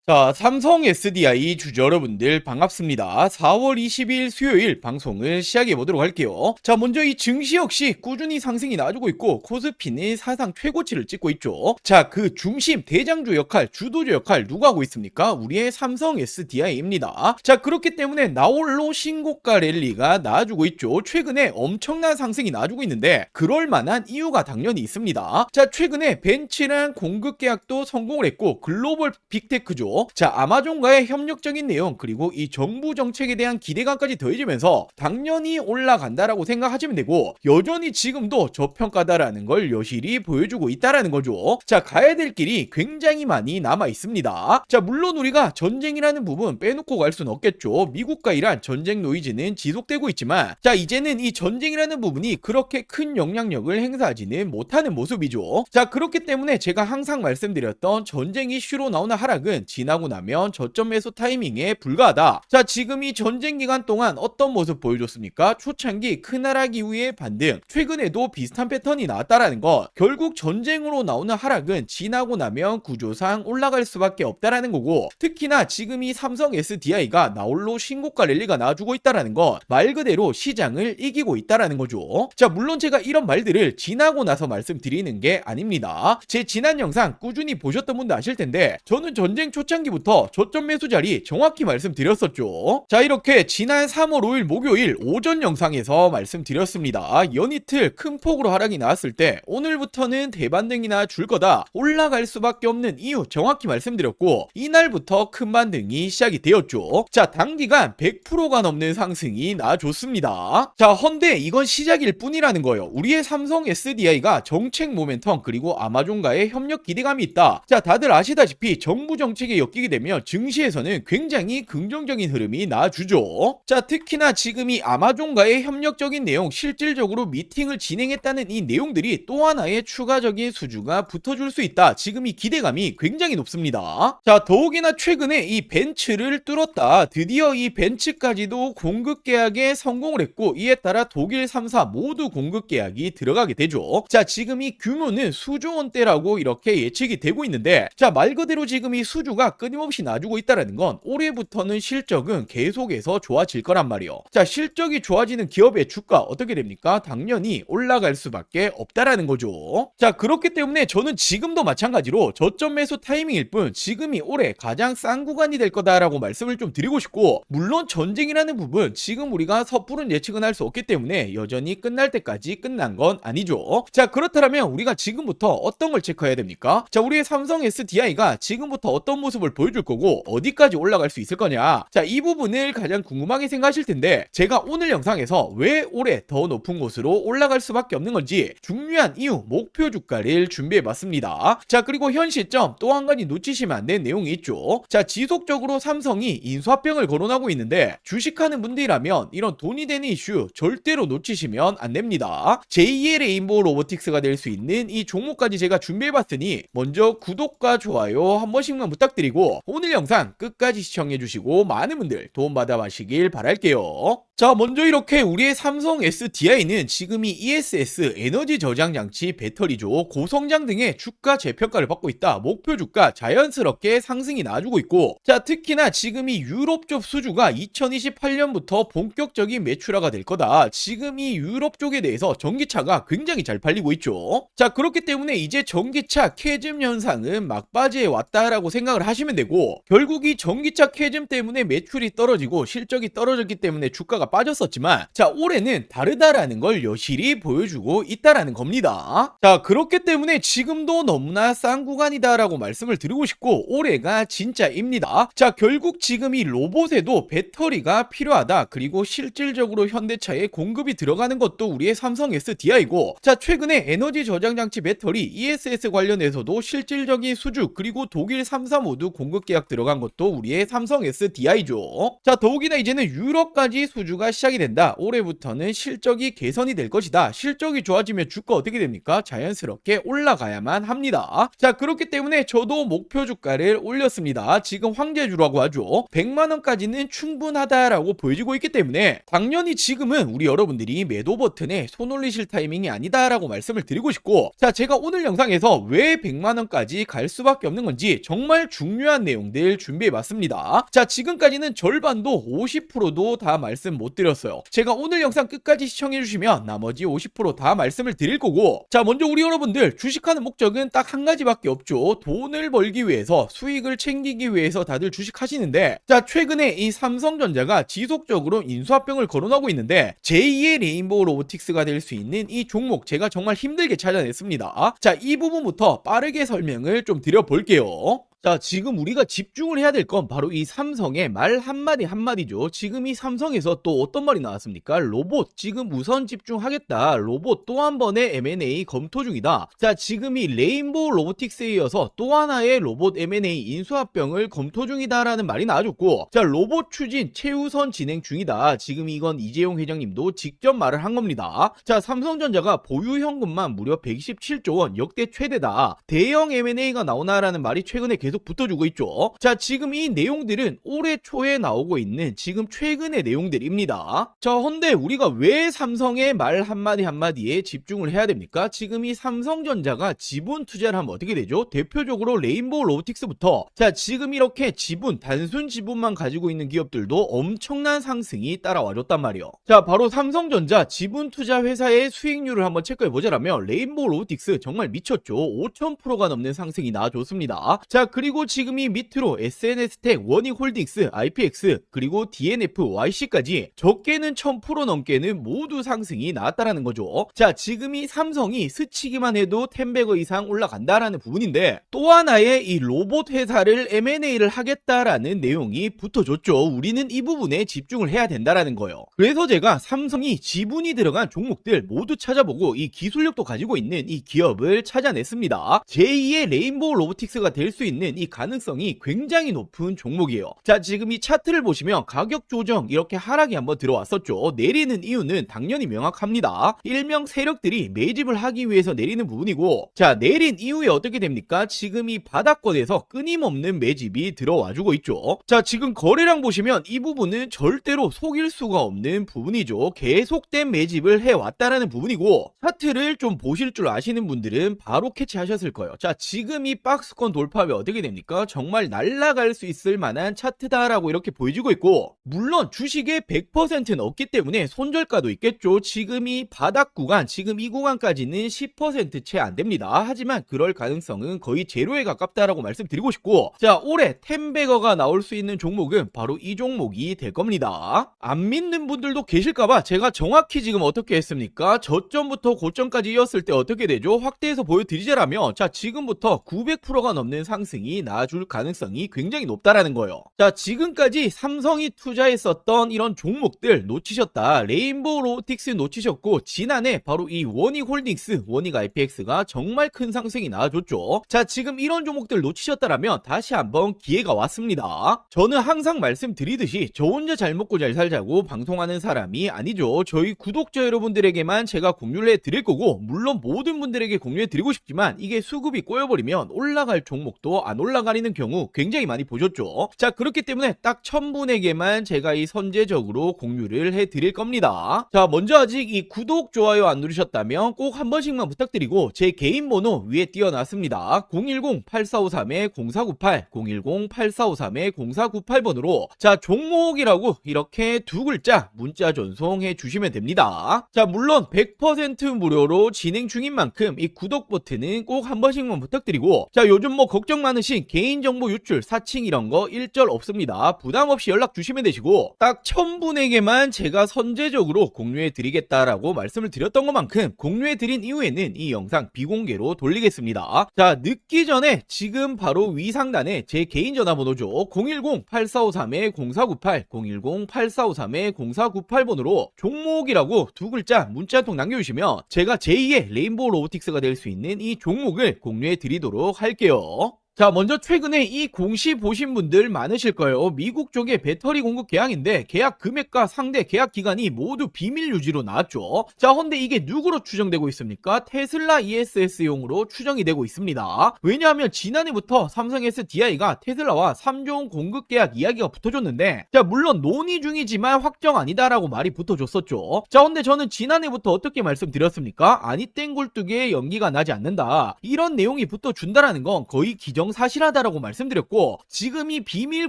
자, 삼성 SDI 주주 여러분들 반갑습니다. 4월 20일 수요일 방송을 시작해 보도록 할게요. 자, 먼저 이 증시 역시 꾸준히 상승이 나와주고 있고 코스피는 사상 최고치를 찍고 있죠. 자, 그 중심 대장주 역할, 주도주 역할 누가 하고 있습니까? 우리의 삼성 SDI입니다. 자, 그렇기 때문에 나홀로 신고가 랠리가 나와주고 있죠. 최근에 엄청난 상승이 나와주고 있는데 그럴 만한 이유가 당연히 있습니다. 자, 최근에 벤츠랑 공급 계약도 성공을 했고 글로벌 빅테크죠. 자, 아마존과의 협력적인 내용 그리고 이 정부 정책에 대한 기대감까지 더해지면서 당연히 올라간다라고 생각하시면 되고 여전히 지금도 저평가다라는 걸 여실히 보여주고 있다라는 거죠. 자, 가야 될 길이 굉장히 많이 남아 있습니다. 자, 물론 우리가 전쟁이라는 부분 빼놓고 갈 수는 없겠죠. 미국과 이란 전쟁 노이즈는 지속되고 있지만 자, 이제는 이 전쟁이라는 부분이 그렇게 큰 영향력을 행사하지는 못하는 모습이죠. 자, 그렇기 때문에 제가 항상 말씀드렸던 전쟁 이슈로 나오는 하락은 지나고 나면 저점 매수 타이밍에 불과하다. 자, 지금 이 전쟁 기간 동안 어떤 모습 보여줬습니까? 초창기 큰 하락 이후의 반등, 최근에도 비슷한 패턴이 나왔다라는 것. 결국 전쟁으로 나오는 하락은 지나고 나면 구조상 올라갈 수밖에 없다라는 거고, 특히나 지금 이 삼성 SDI가 나홀로 신고가 랠리가 나와주고 있다라는 것, 말 그대로 시장을 이기고 있다라는 거죠. 자, 물론 제가 이런 말들을 지나고 나서 말씀드리는 게 아닙니다. 제 지난 영상 꾸준히 보셨던 분도 아실 텐데 저는 전쟁 초창기부터 저점 매수 자리 정확히 말씀드렸었죠. 자, 이렇게 지난 3월 5일 목요일 오전 영상에서 말씀드렸습니다. 연이틀 큰 폭으로 하락이 나왔을 때 오늘부터는 대반등이나 줄 거다, 올라갈 수밖에 없는 이유 정확히 말씀드렸고 이날부터 큰 반등이 시작이 되었죠. 자, 단기간 100%가 넘는 상승이 나와줬습니다. 자, 헌데 이건 시작일 뿐이라는 거예요. 우리의 삼성 SDI가 정책 모멘텀 그리고 아마존과의 협력 기대감이 있다. 자, 다들 아시다시피 정부 정책에 엮이게 되면 증시에서는 굉장히 긍정적인 흐름이 나와주죠. 자, 특히나 지금 이 아마존과의 협력적인 내용, 실질적으로 미팅을 진행했다는 이 내용들이 또 하나의 추가적인 수주가 붙어줄 수 있다. 지금 이 기대감이 굉장히 높습니다. 자, 더욱이나 최근에 이 벤츠를 뚫었다. 드디어 이 벤츠까지도 공급 계약에 성공을 했고 이에 따라 독일 3사 모두 공급 계약이 들어가게 되죠. 자, 지금 이 규모는 수조 원대라고 이렇게 예측이 되고 있는데 자, 말 그대로 지금 이 수주가 끊임없이 나주고 있다는 건 올해부터는 실적은 계속해서 좋아질 거란 말이에요. 자, 실적이 좋아지는 기업의 주가 어떻게 됩니까? 당연히 올라갈 수밖에 없다라는 거죠. 자, 그렇기 때문에 저는 지금도 마찬가지로 저점 매수 타이밍일 뿐 지금이 올해 가장 싼 구간이 될 거다라고 말씀을 좀 드리고 싶고, 물론 전쟁이라는 부분 지금 우리가 섣부른 예측은 할 수 없기 때문에 여전히 끝날 때까지 끝난 건 아니죠. 자, 그렇다면 우리가 지금부터 어떤 걸 체크해야 됩니까? 자, 우리의 삼성 SDI가 지금부터 어떤 모습을 보여줄 거고 어디까지 올라갈 수 있을 거냐. 자, 이 부분을 가장 궁금하게 생각하실 텐데 제가 오늘 영상에서 왜 올해 더 높은 곳으로 올라갈 수밖에 없는 건지 중요한 이유, 목표 주가를 준비해 봤습니다. 자, 그리고 현 시점 또 한 가지 놓치시면 안 되는 내용이 있죠. 자, 지속적으로 삼성이 인수합병을 거론하고 있는데 주식하는 분들이라면 이런 돈이 되는 이슈 절대로 놓치시면 안 됩니다. 제2의 레인보우 로보틱스가 될 수 있는 이 종목까지 제가 준비해 봤으니 먼저 구독과 좋아요 한 번씩만 부탁드리고 오늘 영상 끝까지 시청해 주시고 많은 분들 도움받아 가시길 바랄게요. 자, 먼저 이렇게 우리의 삼성 SDI는 지금 이 ESS 에너지 저장 장치 배터리죠. 고성장 등의 주가 재평가를 받고 있다. 목표 주가 자연스럽게 상승이 나와주고 있고, 자, 특히나 지금 이 유럽 쪽 수주가 2028년부터 본격적인 매출화가 될 거다. 지금 이 유럽 쪽에 대해서 전기차가 굉장히 잘 팔리고 있죠. 자, 그렇기 때문에 이제 전기차 캐즘 현상은 막바지에 왔다라고 생각을 하시면 되고, 결국 이 전기차 캐즘 때문에 매출이 떨어지고 실적이 떨어졌기 때문에 주가가 빠졌었지만 자, 올해는 다르다라는 걸 여실히 보여주고 있다라는 겁니다. 자, 그렇기 때문에 지금도 너무나 싼 구간이다라고 말씀을 드리고 싶고 올해가 진짜입니다. 자, 결국 지금 이 로봇에도 배터리가 필요하다. 그리고 실질적으로 현대차에 공급이 들어가는 것도 우리의 삼성 SDI고, 자, 최근에 에너지 저장 장치 배터리 ESS 관련해서도 실질적인 수주 그리고 독일 3사 모두 공급 계약 들어간 것도 우리의 삼성 SDI죠. 자, 더욱이나 이제는 유럽까지 수주가 시작이 된다. 올해부터는 실적이 개선이 될 것이다. 실적이 좋아지면 주가 어떻게 됩니까? 자연스럽게 올라가야만 합니다. 자, 그렇기 때문에 저도 목표 주가를 올렸습니다. 지금 황제주라고 하죠. 100만원까지는 충분하다라고 보여지고 있기 때문에 당연히 지금은 우리 여러분들이 매도 버튼에 손 올리실 타이밍이 아니다라고 말씀을 드리고 싶고, 자, 제가 오늘 영상에서 왜 100만원까지 갈 수밖에 없는 건지 정말 중요한 중요한 내용들 준비해봤습니다. 자, 지금까지는 절반도 50%도 다 말씀 못 드렸어요. 제가 오늘 영상 끝까지 시청해주시면 나머지 50%다 말씀을 드릴 거고, 자, 먼저 우리 여러분들 주식하는 목적은 딱 한 가지밖에 없죠. 돈을 벌기 위해서, 수익을 챙기기 위해서 다들 주식하시는데, 자, 최근에 이 삼성전자가 지속적으로 인수합병을 거론하고 있는데 제2의 레인보우 로보틱스가 될 수 있는 이 종목 제가 정말 힘들게 찾아냈습니다. 자, 이 부분부터 빠르게 설명을 좀 드려볼게요. 자, 지금 우리가 집중을 해야 될 건 바로 이 삼성의 말 한마디 한마디죠. 지금 이 삼성에서 또 어떤 말이 나왔습니까? 로봇 지금 우선 집중하겠다. 로봇 또 한 번의 M&A 검토 중이다. 자, 지금 이 레인보우 로보틱스에 이어서 또 하나의 로봇 M&A 인수합병을 검토 중이다라는 말이 나와줬고, 자, 로봇 추진 최우선 진행 중이다. 지금 이건 이재용 회장님도 직접 말을 한 겁니다. 자, 삼성전자가 보유 현금만 무려 127조 원, 역대 최대다. 대형 M&A가 나오나라는 말이 최근에 계속 붙어주고 있죠. 자, 지금 이 내용들은 올해 초에 나오고 있는 지금 최근의 내용들입니다. 자, 헌데 우리가 왜 삼성의 말 한마디 한마디에 집중을 해야 됩니까? 지금 이 삼성전자가 지분 투자를 하면 어떻게 되죠? 대표적으로 레인보우 로보틱스부터, 자, 지금 이렇게 지분, 단순 지분만 가지고 있는 기업들도 엄청난 상승이 따라와줬단 말이에요. 자, 바로 삼성전자 지분 투자 회사의 수익률을 한번 체크해보자라면 레인보우 로보틱스 정말 미쳤죠. 5000%가 넘는 상승이 나와줬습니다. 자, 그리고 지금 이 밑으로 SNS텍, 원익홀딩스, IPX, 그리고 DNF, YC까지 적게는 1000% 넘게는 모두 상승이 나왔다라는 거죠. 자, 지금 이 삼성이 스치기만 해도 10배거 이상 올라간다라는 부분인데, 또 하나의 이 로봇 회사를 M&A를 하겠다라는 내용이 붙어줬죠. 우리는 이 부분에 집중을 해야 된다라는 거예요. 그래서 제가 삼성이 지분이 들어간 종목들 모두 찾아보고 이 기술력도 가지고 있는 이 기업을 찾아냈습니다. 제2의 레인보우 로보틱스가 될 수 있는 이 가능성이 굉장히 높은 종목이에요. 자, 지금 이 차트를 보시면 가격 조정 이렇게 하락이 한번 들어왔었죠. 내리는 이유는 당연히 명확합니다. 일명 세력들이 매집을 하기 위해서 내리는 부분이고, 자, 내린 이후에 어떻게 됩니까? 지금 이 바닥권에서 끊임없는 매집이 들어와주고 있죠. 자, 지금 거래량 보시면 이 부분은 절대로 속일 수가 없는 부분이죠. 계속된 매집을 해왔다라는 부분이고, 차트를 좀 보실 줄 아시는 분들은 바로 캐치하셨을 거예요. 자, 지금 이 박스권 돌파 후에 어떻게 됩니까? 정말 날아갈 수 있을 만한 차트다라고 이렇게 보여지고 있고, 물론 주식의 100%는 없기 때문에 손절가도 있겠죠. 지금 이 바닥 구간, 지금 이 구간까지는 10% 채 안 됩니다. 하지만 그럴 가능성은 거의 제로에 가깝다라고 말씀드리고 싶고, 자, 올해 10배거가 나올 수 있는 종목은 바로 이 종목이 될 겁니다. 안 믿는 분들도 계실까봐 제가 정확히 지금 어떻게 했습니까? 저점부터 고점까지 이었을 때 어떻게 되죠? 확대해서 보여드리자라면, 자, 지금부터 900%가 넘는 상승이 나아줄 가능성이 굉장히 높다라는 거예요. 자, 지금까지 삼성이 투자했었던 이런 종목들 놓치셨다. 레인보우 로보틱스 놓치셨고, 지난해 바로 이 원익홀딩스, 원익 IPX가 정말 큰 상승이 나와줬죠. 자, 지금 이런 종목들 놓치셨다라면 다시 한번 기회가 왔습니다. 저는 항상 말씀드리듯이 저 혼자 잘 먹고 잘 살자고 방송하는 사람이 아니죠. 저희 구독자 여러분들에게만 제가 공유를 해드릴 거고, 물론 모든 분들에게 공유해드리고 싶지만 이게 수급이 꼬여버리면 올라갈 종목도 안 올라가리는 경우 굉장히 많이 보셨죠. 자, 그렇기 때문에 딱 1000분에게만 제가 이 선제적으로 공유를 해드릴 겁니다. 자, 먼저 아직 이 구독, 좋아요 안 누르셨다면 꼭 한 번씩만 부탁드리고, 제 개인 번호 위에 띄워놨습니다. 010-8453-0498, 010-8453-0498번으로 자, 종목이라고 이렇게 두 글자 문자 전송해 주시면 됩니다. 자, 물론 100% 무료로 진행 중인 만큼 이 구독 버튼은 꼭 한 번씩만 부탁드리고, 자, 요즘 뭐 걱정 많으신 개인정보 유출, 사칭 이런 거 일절 없습니다. 부담 없이 연락 주시면 되시고, 딱 1000분에게만 제가 선제적으로 공유해 드리겠다라고 말씀을 드렸던 것만큼 공유해 드린 이후에는 이 영상 비공개로 돌리겠습니다. 자, 늦기 전에 지금 바로 위 상단에 제 개인 전화번호죠. 010-8453-0498, 010-8453-0498번으로 종목이라고 두 글자 문자 한 통 남겨주시면 제가 제2의 레인보우 로보틱스가 될 수 있는 이 종목을 공유해 드리도록 할게요. 자, 먼저 최근에 이 공시 보신 분들 많으실 거예요. 미국 쪽의 배터리 공급 계약인데 계약 금액과 상대 계약 기간이 모두 비밀 유지로 나왔죠. 자, 근데 이게 누구로 추정되고 있습니까? 테슬라 ESS용으로 추정이 되고 있습니다. 왜냐하면 지난해부터 삼성 SDI가 테슬라와 3종 공급 계약 이야기가 붙어줬는데, 자, 물론 논의 중이지만 확정 아니다라고 말이 붙어줬었죠. 자, 근데 저는 지난해부터 어떻게 말씀드렸습니까? 아니 땡 굴뚝에 연기가 나지 않는다. 이런 내용이 붙어준다라는 건 거의 기정 기정사실하다라고 말씀드렸고, 지금 이 비밀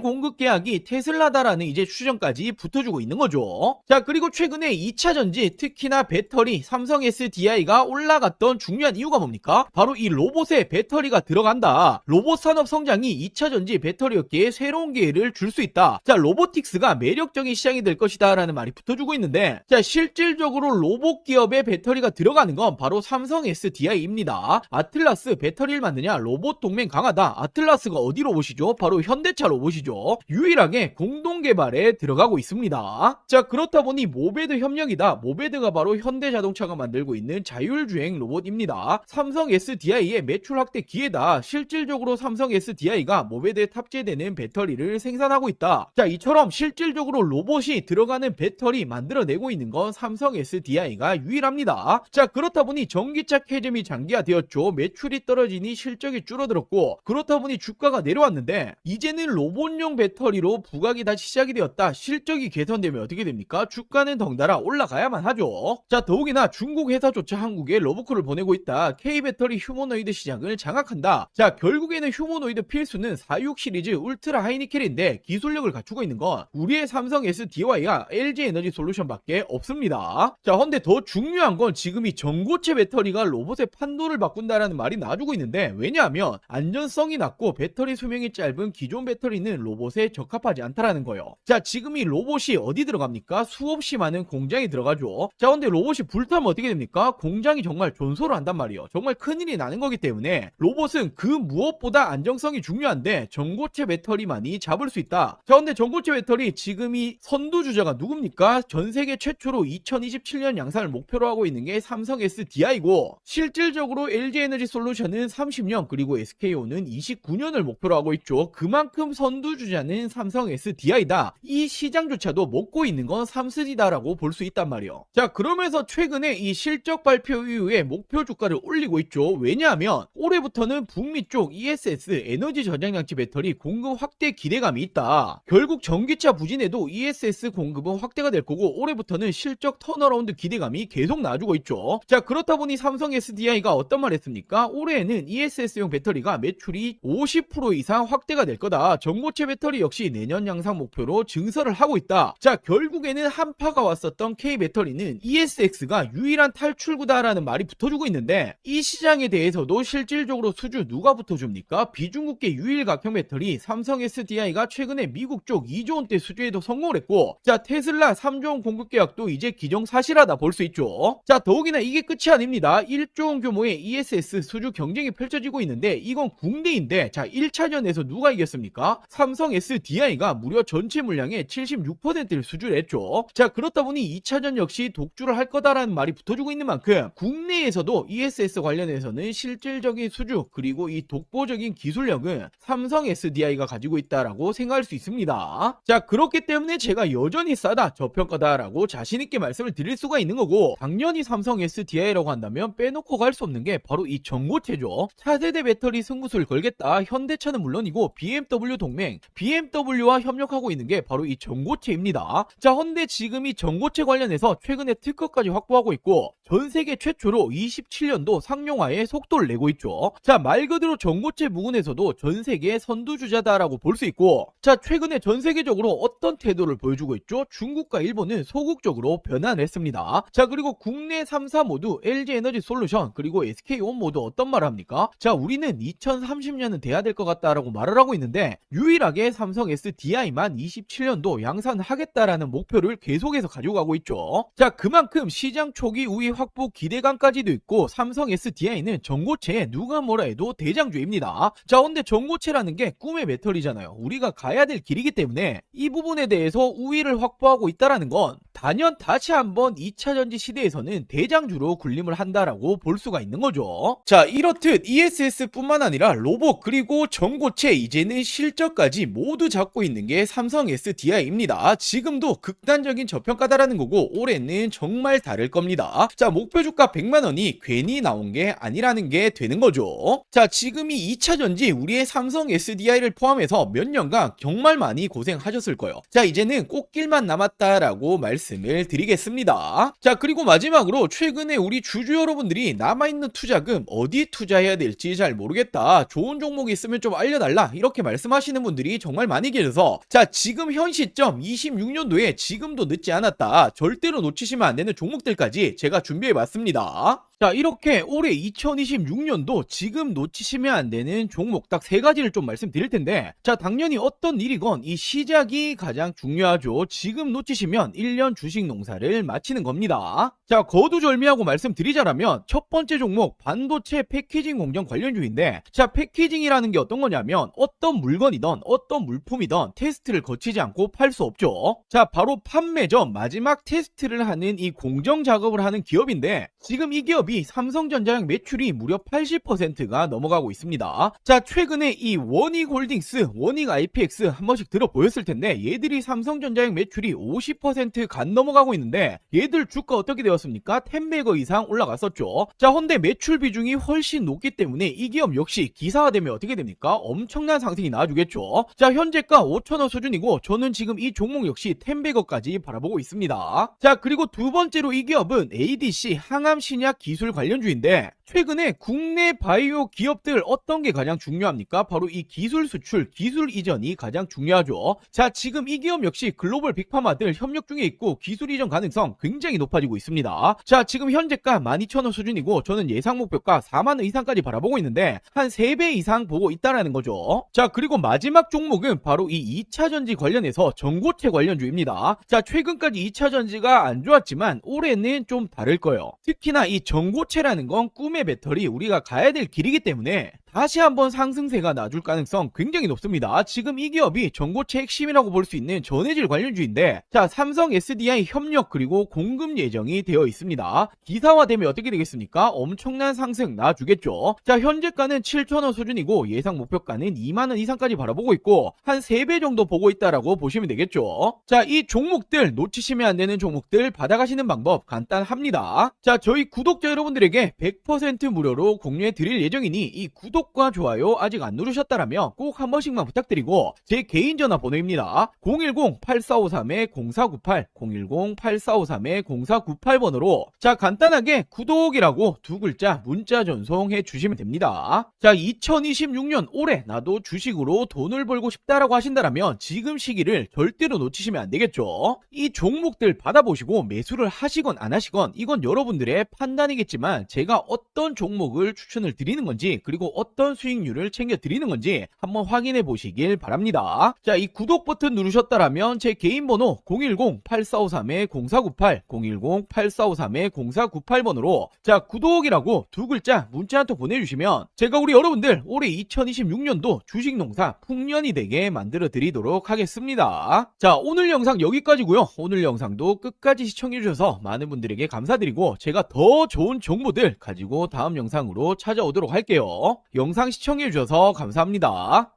공급 계약이 테슬라다라는 이제 추정까지 붙어주고 있는 거죠. 자, 그리고 최근에 2차 전지, 특히나 배터리, 삼성 SDI가 올라갔던 중요한 이유가 뭡니까? 바로 이 로봇에 배터리가 들어간다. 로봇 산업 성장이 2차 전지 배터리 업계에 새로운 기회를 줄 수 있다. 자, 로보틱스가 매력적인 시장이 될 것이다 라는 말이 붙어주고 있는데, 자, 실질적으로 로봇 기업에 배터리가 들어가는 건 바로 삼성 SDI입니다. 아틀라스 배터리를 만드냐? 로봇 동맹 강하다. 아틀라스가 어디 로봇이죠? 바로 현대차 로봇이죠. 유일하게 공동 개발에 들어가고 있습니다. 자, 그렇다 보니 모베드 협력이다. 모베드가 바로 현대자동차가 만들고 있는 자율주행 로봇입니다. 삼성 SDI의 매출 확대 기회다. 실질적으로 삼성 SDI가 모베드에 탑재되는 배터리를 생산하고 있다. 자, 이처럼 실질적으로 로봇이 들어가는 배터리 만들어내고 있는 건 삼성 SDI가 유일합니다. 자, 그렇다 보니 전기차 캐즘이 장기화되었죠. 매출이 떨어지니 실적이 줄어들었고, 그렇다 보니 주가가 내려왔는데, 이제는 로봇용 배터리로 부각이 다시 시작이 되었다. 실적이 개선되면 어떻게 됩니까? 주가는 덩달아 올라가야만 하죠. 자, 더욱이나 중국 회사조차 한국에 러브콜을 보내고 있다. K배터리 휴머노이드 시장을 장악한다. 자, 결국에는 휴머노이드 필수는 46 시리즈 울트라 하이니켈인데, 기술력을 갖추고 있는 건 우리의 삼성 SDI와 LG 에너지 솔루션밖에 없습니다. 자, 근데 더 중요한 건 지금 이 전고체 배터리가 로봇의 판도를 바꾼다라는 말이 나와주고 있는데, 왜냐하면 안전성이 낮고 배터리 수명이 짧은 기존 배터리는 로봇에 적합하지 않다라는 거예요. 자, 지금 이 로봇이 어디 들어갑니까? 수없이 많은 공장이 들어가죠. 자, 근데 로봇이 불타면 어떻게 됩니까? 공장이 정말 존소를 한단 말이에요. 정말 큰일이 나는 거기 때문에 로봇은 그 무엇보다 안정성이 중요한데 전고체 배터리만이 잡을 수 있다. 자, 근데 전고체 배터리 지금 이 선두주자가 누굽니까? 전 세계 최초로 2027년 양산을 목표로 하고 있는 게 삼성 SDI고, 실질적으로 LG 에너지 솔루션은 30년, 그리고 SK온은 29년을 목표로 하고 있죠. 그만큼 선두주자는 삼성 SDI다. 이 시장조차도 먹고 있는 건 삼성이다라고 볼 수 있단 말이에요. 자, 그러면서 최근에 이 실적 발표 이후에 목표 주가를 올리고 있죠. 왜냐하면 올해부터는 북미 쪽 ESS 에너지 저장장치 배터리 공급 확대 기대감이 있다. 결국 전기차 부진에도 ESS 공급은 확대가 될 거고, 올해부터는 실적 턴어라운드 기대감이 계속 나와주고 있죠. 자, 그렇다 보니 삼성 SDI가 어떤 말 했습니까? 올해에는 ESS용 배터리가 매출이 50% 이상 확대가 될 거다. 전고체 배터리 역시 내년 양상 목표로 증설을 하고 있다. 자, 결국에는 한파가 왔었던 K배터리는 ESX가 유일한 탈출구다라는 말이 붙어주고 있는데, 이 시장에 대해서도 실질적으로 수주 누가 붙어줍니까? 비중국계 유일 각형 배터리 삼성 SDI가 최근에 미국 쪽 2조 원대 수주에도 성공을 했고, 자, 테슬라 3조 원 공급 계약도 이제 기정사실하다 볼 수 있죠. 자, 더욱이나 이게 끝이 아닙니다. 1조 원 규모의 ESS 수주 경쟁이 펼쳐지고 있는데, 이건 국내인데, 자, 1차전에서 누가 이겼습니까? 삼성 SDI가 무려 전체 물량의 76%를 수주를 했죠. 자, 그렇다 보니 2차전 역시 독주를 할 거다라는 말이 붙어주고 있는 만큼 국내에서도 ESS 관련해서는 실질적인 수주, 그리고 이 독보적인 기술력은 삼성 SDI가 가지고 있다라고 생각할 수 있습니다. 자, 그렇기 때문에 제가 여전히 싸다, 저평가다라고 자신있게 말씀을 드릴 수가 있는 거고, 당연히 삼성 SDI라고 한다면 빼놓고 갈 수 없는 게 바로 이 전고체죠. 차세대 배터리 승부수를 걸겠다. 현대차는 물론이고 BMW 동맹, BMW와 협력하고 있는 게 바로 이 전고체입니다. 자, 헌데 지금 이 전고체 관련해서 최근에 특허까지 확보하고 있고, 전 세계 최초로 27년도 상용화에 속도를 내고 있죠. 자, 말 그대로 전고체 부분에서도 전 세계 선두주자다라고 볼 수 있고, 자, 최근에 전 세계적으로 어떤 태도를 보여주고 있죠? 중국과 일본은 소극적으로 변환을 했습니다. 자, 그리고 국내 3사 모두 LG 에너지 솔루션 그리고 SK온 모두 어떤 말을 합니까? 자, 우리는 2030년은 돼야 될 것 같다라고 말을 하고 있는데, 유일하게 삼성 SDI만 27년도 양산하겠다라는 목표를 계속해서 가지고 가고 있죠. 자, 그만큼 시장 초기 우위 확보 기대감까지도 있고, 삼성 SDI는 전고체에 누가 뭐라 해도 대장주입니다. 자, 근데 전고체라는 게 꿈의 배터리잖아요. 우리가 가야 될 길이기 때문에 이 부분에 대해서 우위를 확보하고 있다라는 건 단연 다시 한번 2차 전지 시대에서는 대장주로 군림을 한다라고 볼 수가 있는 거죠. 자, 이렇듯 ESS뿐만 아니라 로봇 그리고 전고체, 이제는 실적까지 모두 잡고 있는 게 삼성 SDI입니다. 지금도 극단적인 저평가다라는 거고, 올해는 정말 다를 겁니다. 자, 목표 주가 100만원이 괜히 나온 게 아니라는 게 되는 거죠. 자, 지금이 2차 전지 우리의 삼성 SDI를 포함해서 몇 년간 정말 많이 고생하셨을 거예요. 자, 이제는 꽃길만 남았다라고 말씀을 드리겠습니다. 자, 그리고 마지막으로 최근에 우리 주주 여러분들이 남아있는 투자금 어디 투자해야 될지 잘 모르겠다, 좋은 종목이 있으면 좀 알려달라 이렇게 말씀하시는 분들이 정말 많이 계셔서 자, 지금 현 시점 26년도에 지금도 늦지 않았다, 절대로 놓치시면 안 되는 종목들까지 제가 준비해봤습니다. 자, 이렇게 올해 2026년도 지금 놓치시면 안 되는 종목 딱 3가지를 좀 말씀드릴 텐데, 자, 당연히 어떤 일이건 이 시작이 가장 중요하죠. 지금 놓치시면 1년 주식 농사를 마치는 겁니다. 자, 거두절미하고 말씀드리자라면 첫 번째 종목 반도체 패키징 공정 관련주인데, 자, 패키징이라는 게 어떤 거냐면 어떤 물건이든 어떤 물품이든 테스트를 거치지 않고 팔 수 없죠. 자, 바로 판매 전 마지막 테스트를 하는 이 공정 작업을 하는 기업인데, 지금 이 기업이 삼성전자의 매출이 무려 80%가 넘어가고 있습니다. 자, 최근에 이 원익홀딩스, 원익 IPX 한 번씩 들어보였을 텐데, 얘들이 삼성전자의 매출이 50% 간 넘어가고 있는데, 얘들 주가 어떻게 되었습니까? 10배거 이상 올라갔었죠. 자, 헌데 매출 비중이 훨씬 높기 때문에 이 기업 역시 기사화되면 어떻게 됩니까? 엄청난 상승이 나와주겠죠. 자, 현재가 5,000원 수준이고, 저는 지금 이 종목 역시 10배거까지 바라보고 있습니다. 자, 그리고 두 번째로 이 기업은 ADC 항암신약 기술 관련주인데, 최근에 국내 바이오 기업들 어떤 게 가장 중요합니까? 바로 이 기술 수출, 기술 이전이 가장 중요하죠. 자, 지금 이 기업 역시 글로벌 빅파마들 협력 중에 있고 기술 이전 가능성 굉장히 높아지고 있습니다. 자, 지금 현재가 12,000원 수준이고, 저는 예상 목표가 4만원 이상까지 바라보고 있는데 한 3배 이상 보고 있다라는 거죠. 자, 그리고 마지막 종목은 바로 이 2차전지 관련해서 전고체 관련주입니다. 자, 최근까지 2차전지가 안 좋았지만 올해는 좀 다를 거예요. 특히나 이 전고체라는 건 꿈의 배터리, 우리가 가야 될 길이기 때문에 다시 한번 상승세가 나줄 가능성 굉장히 높습니다. 지금 이 기업이 전고체 핵심이라고 볼 수 있는 전해질 관련주인데, 자, 삼성 SDI 협력 그리고 공급 예정이 되어 있습니다. 기사화되면 어떻게 되겠습니까? 엄청난 상승 나주겠죠. 자, 현재가는 7,000원 수준이고 예상 목표가는 2만원 이상까지 바라보고 있고 한 3배 정도 보고 있다라고 보시면 되겠죠. 자, 이 종목들 놓치시면 안 되는 종목들 받아가시는 방법 간단합니다. 자, 저희 구독자 여러분들에게 100% 무료로 공유해 드릴 예정이니 이 구독과 좋아요 아직 안 누르셨다라면 꼭 한 번씩만 부탁드리고, 제 개인 전화번호입니다. 010-8453-0498 010-8453-0498번으로 자, 간단하게 구독이라고 2글자 문자 전송해 주시면 됩니다. 자, 2026년 올해 나도 주식으로 돈을 벌고 싶다라고 하신다라면 지금 시기를 절대로 놓치시면 안 되겠죠. 이 종목들 받아보시고 매수를 하시건 안 하시건 이건 여러분들의 판단이겠지만, 제가 어떤 종목을 추천을 드리는 건지 그리고 어떤 수익률을 챙겨 드리는 건지 한번 확인해 보시길 바랍니다. 자, 이 구독 버튼 누르셨다라면 제 개인 번호 010-8453-0498 010-8453-0498번으로 자, 구독이라고 2글자 문자 한 통 보내주시면 제가 우리 여러분들 올해 2026년도 주식농사 풍년이 되게 만들어 드리도록 하겠습니다. 자, 오늘 영상 여기까지고요. 오늘 영상도 끝까지 시청해 주셔서 많은 분들에게 감사드리고, 제가 더 좋은 정보들 가지고 다음 영상으로 찾아오도록 할게요. 영상 시청해 주셔서 감사합니다.